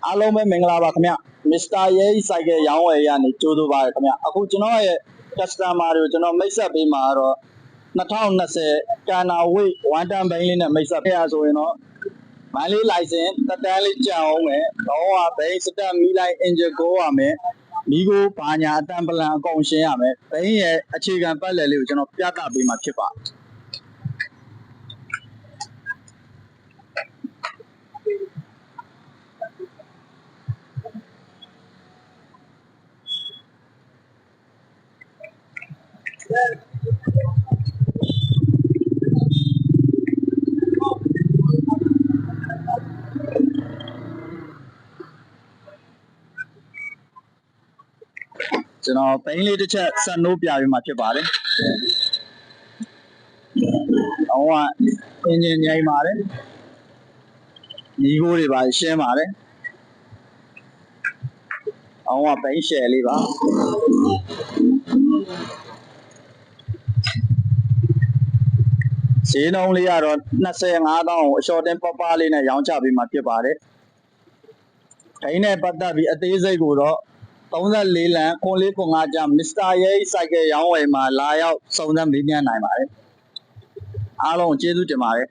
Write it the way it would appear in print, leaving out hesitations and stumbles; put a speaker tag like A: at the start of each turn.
A: အားလုံးပဲမင်္ဂလာပါခင်ဗျမစ္စတာရဲစိုက်ကရောင်းဝယ်ရနေကြိုးဆိုပါရခင်ဗျအခုကျွန်တော်ရဲ့ customer တွေကိုကျွန်တော်မိတ်ဆက်ပေးမှာတော့2020ကန်နာဝိတ်ဝမ်တန်ဘိန်းလေးနဲ့မိတ်ဆက်ပေးရဆိုရင်တော့မန်လေး license တက်တန်းလေးကြံအောင်မယ်တော့ဘိန်းစတက်မီလိုက် engine ကိုရမယ်မိကိုဘာညာအတန်ပလန်အကုန်ရှင်းရမယ်ဘိန်းရဲ့အခြေခံပတ်လည်လေးကိုကျွန်တော်ပြသပေးမှာဖြစ်ပါကျွန်တော်ဘိန်းလေးတစ်ချက်ဆက်နိုးပြပေးမှာဖြစ်ပါတယ်။တော့အင်ဂျင်ညိုင်ပါတယ်။ညီကိုတွေပါရှင်းပါတယ်။အောင်ကဘိန်းရှယ်လေးပါ။ဈေးနှုန်းလေးကတော့25တောင်းကိုအလျှော့တင်းပပလေးနဲ့ရောင်းချပေးမှာဖြစ်ပါတယ်။ဘိန်းနဲ့ပတ်သက်ပြီးအသေးစိတ်ကိုတော့34လမ်းခွန်လေးခွန်5ကျမစ္စတာရဲစိုက်ကရောင်းဝယ်မှာလာရောက်စုံစမ်းမေးမြန်းနိုင်ပါတယ်အားလုံးကျေးဇူးတင်ပါတယ်